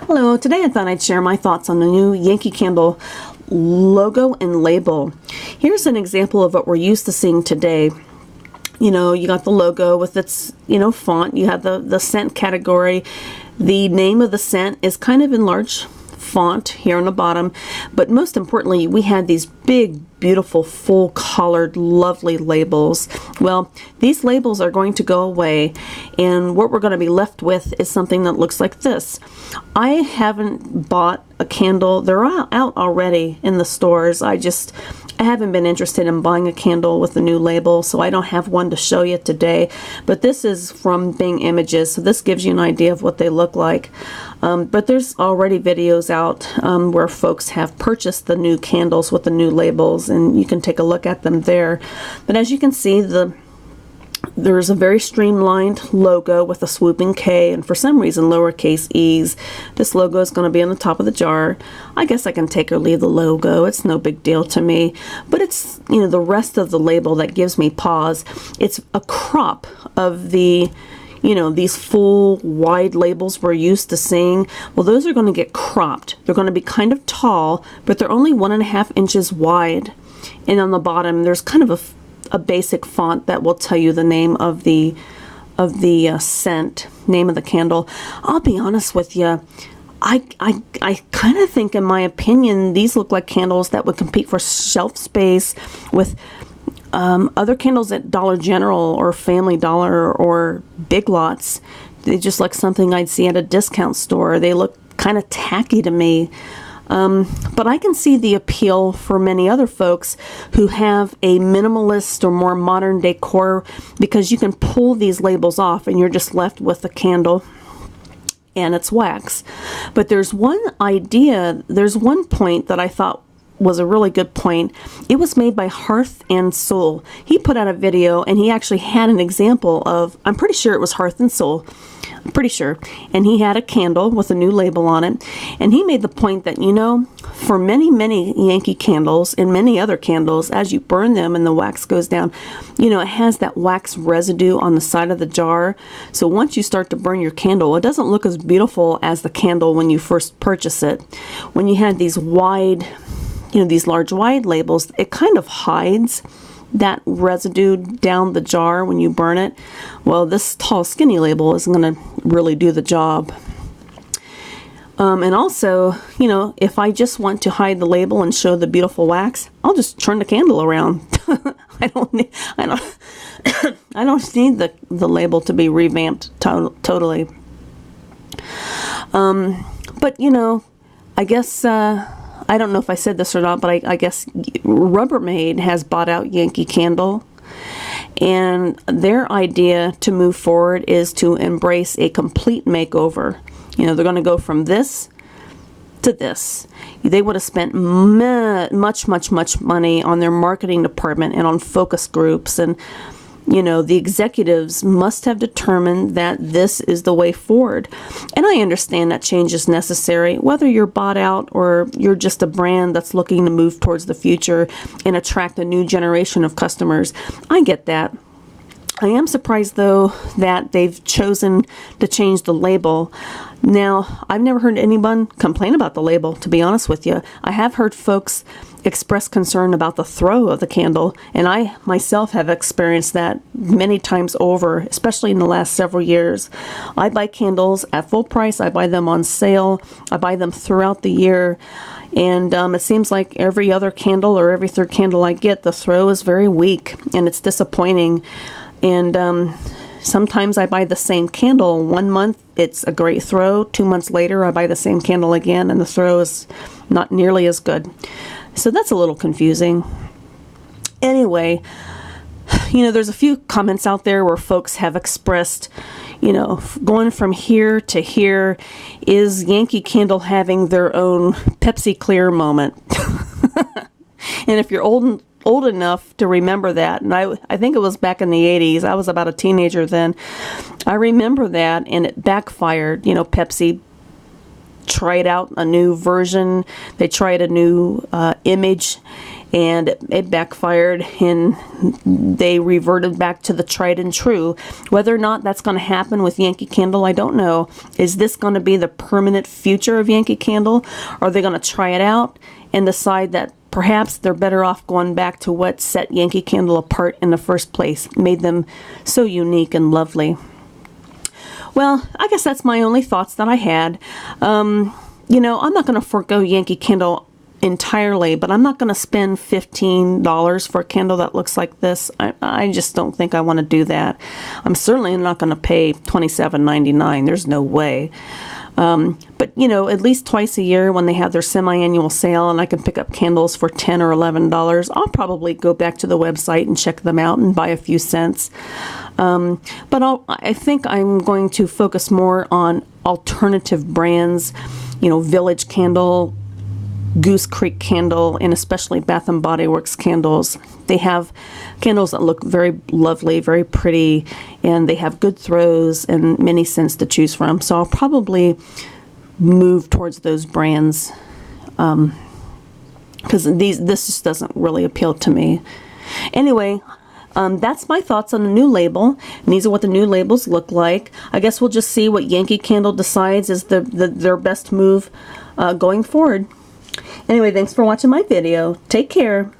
Hello, today I thought I'd share my thoughts on the new Yankee Candle logo and label. Here's an example of what we're used to seeing today. You know, you got the logo with its, font. You have the scent category. The name of the scent is kind of in large font here on the bottom, but most importantly, we had these big, beautiful, full-collared, lovely labels. Well, these labels are going to go away, and what we're going to be left with is something that looks like this. I haven't bought a candle. They're out already in the stores. I haven't been interested in buying a candle with a new label, so I don't have one to show you today. But this is from Bing Images, so this gives you an idea of what they look like. But there's already videos out where folks have purchased the new candles with the new labels, and you can take a look at them there. But as you can see, there's a very streamlined logo with a swooping K and for some reason lowercase e's. This logo is going to be on the top of the jar. I guess I can take or leave the logo. It's no big deal to me. But it's, the rest of the label that gives me pause. It's a crop of the these full wide labels we're used to seeing. Well, those are going to get cropped. They're going to be kind of tall, but they're only 1.5 inches wide. And on the bottom, there's kind of a basic font that will tell you the name of the scent, name of the candle. I'll be honest with you. I kind of think, in my opinion, these look like candles that would compete for shelf space with other candles at Dollar General or Family Dollar or Big Lots. They just like something I'd see at a discount store. They look kind of tacky to me. But I can see the appeal for many other folks who have a minimalist or more modern decor, because you can pull these labels off and you're just left with a candle and it's wax. But there's one point that I thought was a really good point. It was made by Hearth and Soul. He put out a video and he actually had an example of, I'm pretty sure it was Hearth and Soul, I'm pretty sure, and he had a candle with a new label on it, and he made the point that, for many Yankee candles and many other candles, as you burn them and the wax goes down, it has that wax residue on the side of the jar. So once you start to burn your candle, it doesn't look as beautiful as the candle when you first purchase it. When you had these wide, these large wide labels, it kind of hides that residue down the jar when you burn it. Well, this tall skinny label isn't going to really do the job. And also, if I just want to hide the label and show the beautiful wax, I'll just turn the candle around. I don't need the label to be revamped totally. But I guess I don't know if I said this or not, but I guess Rubbermaid has bought out Yankee Candle, and their idea to move forward is to embrace a complete makeover. They're going to go from this to this. They would have spent much money on their marketing department and on focus groups, and the executives must have determined that this is the way forward. And I understand that change is necessary, whether you're bought out or you're just a brand that's looking to move towards the future and attract a new generation of customers. I get that. I am surprised, though, that they've chosen to change the label. Now, I've never heard anyone complain about the label, to be honest with you. I have heard folks express concern about the throw of the candle, and I myself have experienced that many times over, especially in the last several years. I buy candles at full price. I buy them on sale. I buy them throughout the year. And it seems like every other candle or every third candle I get, the throw is very weak, and it's disappointing. And sometimes I buy the same candle. 1 month, it's a great throw. 2 months later, I buy the same candle again, and the throw is not nearly as good. So that's a little confusing. Anyway, there's a few comments out there where folks have expressed, going from here to here, is Yankee Candle having their own Pepsi Clear moment? And if you're old enough to remember that, and I think it was back in the 80s, I was about a teenager then, I remember that, and it backfired. Pepsi tried out a new version, they tried a new image, and it backfired, and they reverted back to the tried and true. Whether or not that's going to happen with Yankee Candle, I don't know. Is this going to be the permanent future of Yankee Candle? Are they going to try it out and decide that perhaps they're better off going back to what set Yankee Candle apart in the first place, made them so unique and lovely? Well, I guess that's my only thoughts that I had. You know, I'm not going to forego Yankee Candle entirely, but I'm not going to spend $15 for a candle that looks like this. I just don't think I want to do that. I'm certainly not going to pay $27.99. There's no way. But, you know, at least twice a year when they have their semi-annual sale and I can pick up candles for $10 or $11, I'll probably go back to the website and check them out and buy a few cents. But I think I'm going to focus more on alternative brands, you know, Village Candle, Goose Creek Candle, and especially Bath & Body Works candles. They have candles that look very lovely, very pretty, and they have good throws and many scents to choose from. So I'll probably move towards those brands because this just doesn't really appeal to me. Anyway, that's my thoughts on the new label, and these are what the new labels look like. I guess we'll just see what Yankee Candle decides is their best move going forward. Anyway, thanks for watching my video. Take care.